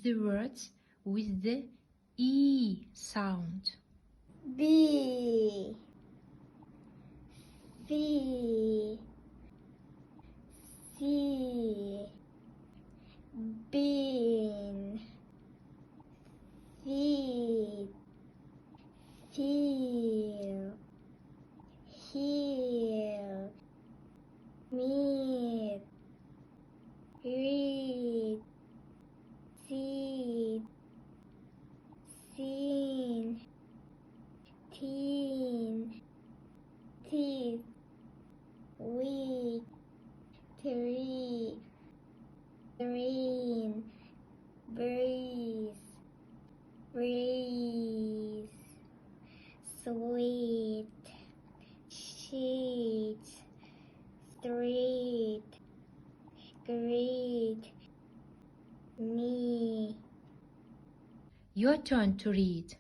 the words with the E sound. B, C, C, bean, seed, seal, heel, meat, read, seed, seen, teen, teeth, week, tree, green, breeze, breeze, sweet, sheet, street, greet, me. Your turn to read.